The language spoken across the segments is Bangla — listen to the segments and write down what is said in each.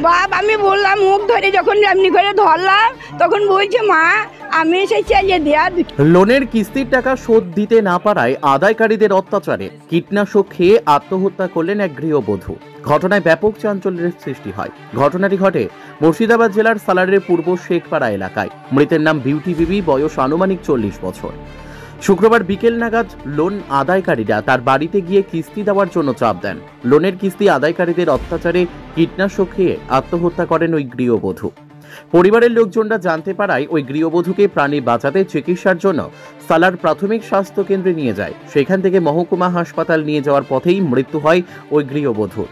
বাপ আমি বললাম মুখ ধরে যখন এমনি করে ধরলাম তখন বলছে মা আমি সেই চালিয়ে দেয়া। লোনের কিস্তির টাকা শোধ দিতে না পারায় আদায়কারীদের অত্যাচারে কীটনাশক খেয়ে আত্মহত্যা করলেন এক গৃহবধূ। ঘটনায় ব্যাপক চাঞ্চল্যের সৃষ্টি হয়। ঘটনাটি ঘটে মুর্শিদাবাদ জেলার সালারের পূর্ব শেখপাড়া এলাকায়। মৃতের নাম বিউটি বিবি, বয়স আনুমানিক 40 বছর। শুক্রবার বিকেল নাগাদ লোন আদায়কারীরা তার বাড়িতে গিয়ে কিস্তি দেওয়ার জন্য চাপ দেন। লোনের কিস্তি আদায়কারীদের অত্যাচারে কীটনাশক খেয়ে আত্মহত্যা করেন ওই গৃহবধূ। পরিবারের লোকজনরা জানতে পারায় ওই গৃহবধূকে প্রাণী বাঁচাতে চিকিৎসার জন্য সালার প্রাথমিক স্বাস্থ্য কেন্দ্রে নিয়ে যায়। সেখান থেকে মহকুমা হাসপাতাল নিয়ে যাওয়ার পথেই মৃত্যু হয় ওই গৃহবধূর।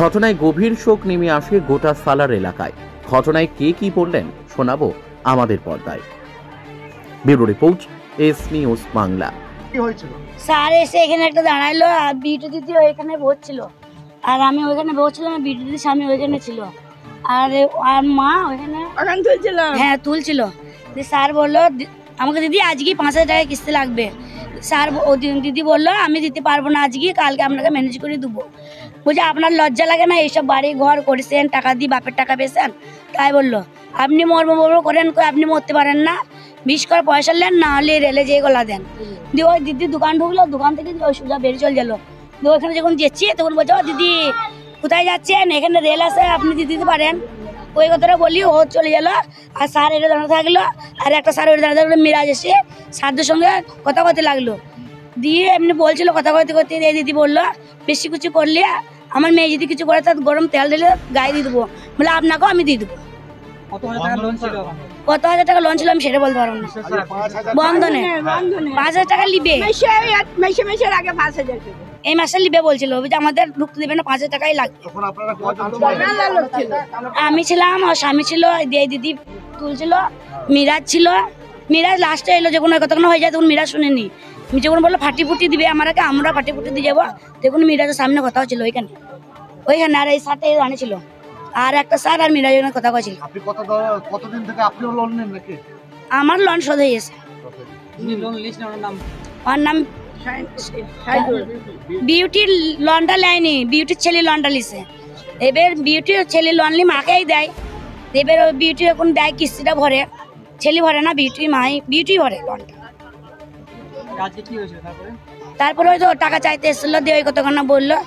ঘটনায় গভীর শোক নেমে আসে গোটা সালার এলাকায়। ঘটনায় কে কি বললেন শোনাবো আমাদের পর্দায়। Bureau report, S news Bangla. কি হয়েছিল? স্যার এসে এখানে একটা দাঁড়াইলো আর বিউটি দিদি ওইখানে বসছিল আর আমি ওইখানে বসছিলাম, বিউটি দিদির স্বামী ওইখানে ছিল আর মা ওইখানে তুলছিল। হ্যাঁ তুলছিল। স্যার বললো আমাকে দিদি আজকে 5,000 টাকা কিস্তি লাগবে। স্যার দিদি বললো আমি দিতে পারবো না আজকে, কালকে আপনাকে ম্যানেজ করে দেবো। বলছে আপনার লজ্জা লাগে না এইসব বাড়ি ঘর করেছেন, টাকা দিয়ে বাপের টাকা পেয়েছেন? তাই বললো আপনি মর্ম করেন, আপনি মরতে পারেন না, 20 করে পয়সা নেন, না হলে রেলে যেয়ে গলা দেন। দিয়ে ওই দিদি দোকান ঢুকলো, দোকান থেকে ওই সোজা বেরিয়ে চলে গেলো। দিয়ে ওইখানে যখন যাচ্ছি তখন বলছে ও দিদি কোথায় যাচ্ছেন, এখানে রেল আছে আপনি দিয়ে দিতে পারেন। ওই কথাটা বলি ও চলে গেলো আর স্যার এটা দাঁড়াতে থাকলো আর একটা স্যার ওই দাঁড়াতে থাকলো। মিরাজ এসে স্যারদের সঙ্গে কথা কইতে লাগলো। দিয়ে এমনি বলছিল কথা কইতে কইতে এই দিদি বললো বেশি কিছু করলে আমার মেয়ে যদি কিছু করে তার গরম তেল ঢেলে গায়ে দিয়ে দেবো। বলে আপনাকেও আমি দিয়ে দেবো। কত হাজার টাকা লোন ছিল আমি সেটা বলতে পারবো না। বন্ধনে 5,000 টাকা লিবে, এই মাসে লিবে বলছিল। আমাদের ঢুকতে দেবে না, 5,000 টাকাই লাগবে। আমি ছিলাম, আর স্বামী ছিল, দিদি তুলছিল, মিরাজ ছিল। মিরাজ লাস্টে এলো যখন ওই কতক্ষণ হয়ে যায় তখন মিরাজ শুনেনি। যখন বললো ফাটি ফুটি দিবে আমাকে, আমরা ফাটি ফুটি দিয়ে যাবো, তখন মিরাজের সামনে কথা হচ্ছিল ওইখানে আর এই সাথে আনেছিল আর একটা স্যার আর মিরাজের কথা কছিল। কতদিন থেকে আপনি লোন নেন নাকি? আমার লোন শোধ হয়ে গেছে। ওর নাম বিউটির লোনটা নেয়নি, বিউটির ছেলে লোনটা লিছে। এবার বিউটির ছেলে লোন লি মাকেই দেয়। এবার ওই বিউটি এখন দেয় কিস্তিটা ভরে, ছেলে ভরে না, বিউটি ভরে লোনটা। তারপরে ওই তো টাকা চাইতে এসেছিল, দিয়ে ওই কতক্ষণ না বললো।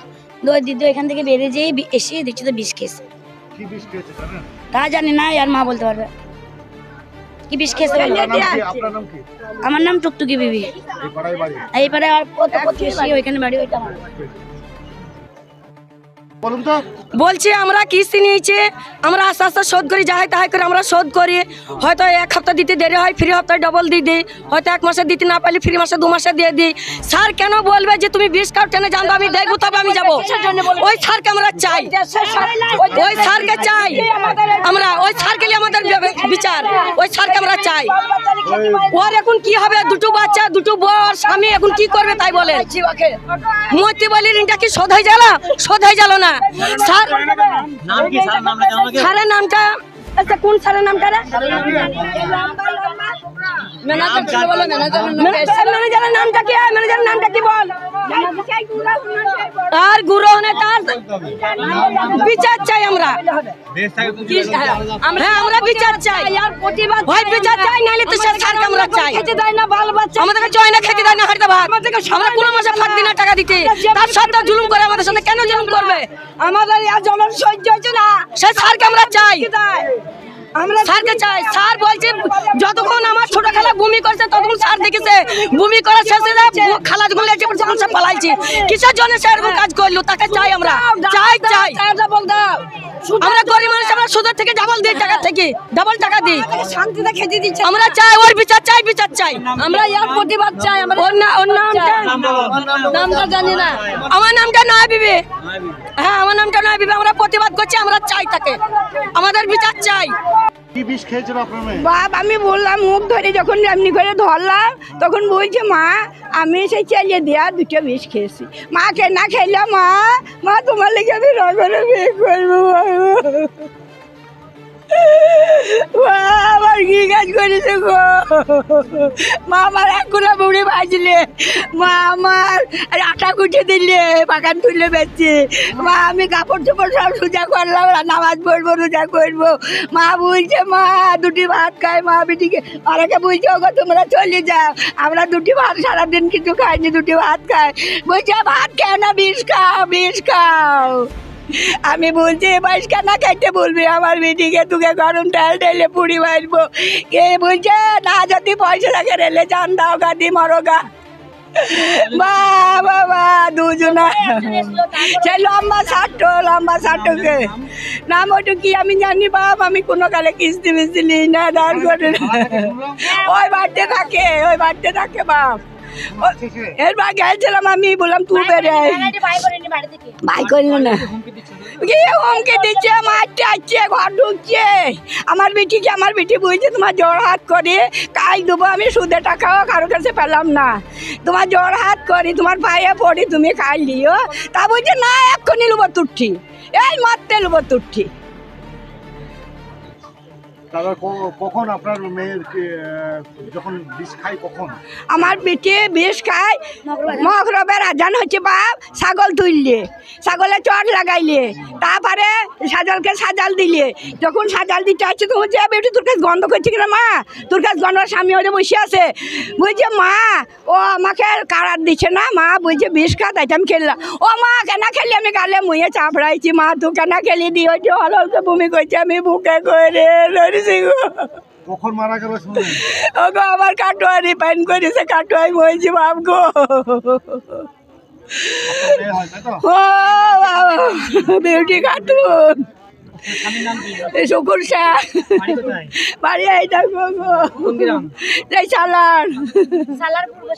ওই দিদি এখান থেকে বেরিয়ে যেয়ে এসে দেখছি তো বিষ খেয়েছে। তা জানি না, আর মা বলতে পারবে কি বিষ খেয়েছে। আমার নাম টুকটুকি বিবি। এই পাড়ায় আর কত প্রতিবেশী ওইখানে বাড়ি, ওইটা আমার। বলছি আমরা কিস্তি নিয়েছি, আমরা আস্তে আস্তে শোধ করি, যাহাই তাহাই করে আমরা শোধ করি। হয়তো 1 সপ্তাহ দিতে দেরি হয়, ফ্রি সপ্তাহে ডবল দিয়ে দিই। হয়তো 1 মাসে দিতে না পারলে ফ্রি মাসে 2 মাসে দিয়ে দিই। স্যার কেন বলবে যে তুমি 20 কার্ড টেনে জানবো, আমি দেখবো তবে আমি যাবো? ওই স্যারকে আমরা চাই, ওই স্যারকে চাই আমরা, ওই স্যারকে নিয়ে আমাদের বিচার, ওই স্যারকে আমরা চাই। ওর এখন কি হবে, 2টো বাচ্চা, 2টো বউ আর স্বামী, এখন কি করবে তাই বলে? মরতে বলি ঋণটা কি শোধ হয়ে গেল? শোধ হয়ে গেল না। স্যার স্যারের নামটা কোন স্যারের নামটা রে? ম্যানেজারের নামটা কি? ম্যানেজারের নামটা কি বল? আর গুরহনে তার বিচার চাই আমরা। হ্যাঁ আমরা বিচার চাই, হয় বিচার চাই, নাহলে তো স্যারকে আমরা চাই। আমাদেরকে জয় না খেতে দেয় না, হাড়িতে ভাত। আমরা কোনো মাসে ফাঁক দিই না টাকা দিতে, তার সাথে জুলুম করে আমাদের সাথে। কেন জুলুম করবে? আমাদের আর জন সহ্য হচ্ছে না, সে স্যারকে আমরা চাই, আমরা স্যারকে চাই। স্যার বলছে যতক্ষণ আমার ছোট খালা বমি করছে ততক্ষণ স্যার দেখেছে, বমি করার শেষে খালা যখন লেগেছে তখন সে পালাইছে। কিসের জন্য সে এরকম কাজ করলো? তাকে চাই আমরা, চাই চাই। আমরা গরিব মানুষ, আমরা সুদের থেকে ডাবল দিই, টাকা থেকে ডাবল টাকা দিই, শান্তিতে খেতে দিচ্ছে। আমরা চাই ওর বিচার চাই, বিচার চাই আমরা, ইয়ার প্রতিবাদ চাই। আমরা ওর নামটা জানি না। আমার নামটা নয় বিবি। হ্যাঁ আমার নামটা নয় বিবি। আমরা প্রতিবাদ করছি, আমরা চাই তাকে, আমাদের বিচার চাই। কি বিষ খেয়েছিল আপনার মেয়ে? বাপ আমি বললাম মুখ ধরে যখন এমনি করে ধরলাম তখন বলছে মা আমি সেই চালিয়ে দেয়া 2টো বিষ খেয়েছি। মা না খেলাম, মা তোমার লেগে আমি রগরে বিয়ে করবো। আমার কি কাজ করেছে গো? মা আমার এক গুলা বুড়ি ভাজলে, মা আমার আটা কুটে দিলে, বাগান তুলে বেচছে, মা আমি কাপড় চোপড় সব সোজা করলাম, নামাজ পড়বো, রোজা করবো। মা বলছে মা দুটি ভাত খায়, মা বিটিকে অনেকে বলছে ওগো তোমরা চলে যাও, আমরা দুটি ভাত সারাদিন কিছু খাইনি, দুটি ভাত খাই। বলছে ভাত খাও না, বিষ খাও, বিষ খাও। আমি বলছি বাস কেনা খাইতে বলবি আমার বেটিকে, তোকে গরম ডাল ঢেলে পুরি মারবো। কে বলছে না যদি পয়সা লাগে রেলে যান দাও গা দি মরোগা। বাবা দুজনা সে লম্বা ষাটকে নাম ওইটু কি আমি জানি বাপ, আমি কোনো কালে কিস্তি মিস্তি নিই না, দাঁড় করে ওই বাড়তে থাকে বাপ। এরবার গেছিলাম আমি, বললাম তুই বেড়ে ভাই করলো না, গিয়ে হুমকি দিচ্ছে, মারতে আসছে, ঘর ঢুকছে। আমার বেটি বলছে তোমার জোর হাত করে কাজ দেবো, আমি সুদে টাকাও কারো কাছে পেলাম না, তোমার জোর হাত করি, তোমার পায়ে পড়ি, তুমি খাই লিও। তা বলছে না এক্ষুনি নেবো তুঠি, এই মারতে নেবো তুঠি। তারপর কখন আপনার মেয়ের যখন বিষ খায় কখন? আমার বেটি বিষ খায় মগরবের আজান হচ্ছে বাপ, ছাগল তুললে, ছাগলে চট লাগাইলে, তারপরে সাজালকে সাজাল দিলে, যখন সাজাল দিতে আসছে তখন যে বেটি তোর কাছে গন্ধ করছে কিনা মা, তোর কাছে গন্ধ, স্বামী ওরে বসে আছে, বলছে মা ও আমাকে কারার দিচ্ছে না, মা বলছে বিষ খা, তাই আমি খেললাম। ও মা কেনা খেলি, আমি গালে মুয়ে চাপড়াইছি, মা তুই কেনা খেলি দি, ওই যে হলকে বমি করছে, আমি বুকে করে কখন মারা গেল শুনলেন? ও গো আমার কাটোয়ারি পাইন করেছে, কাটোয়াই বলছি বাপ গো। মেয়ে হয় তাই তো? ও বাবা বিউটি কার্টুন শুকুর শাহ বাড়ি এই দেখো গো, এই সালার সালার পূর্ব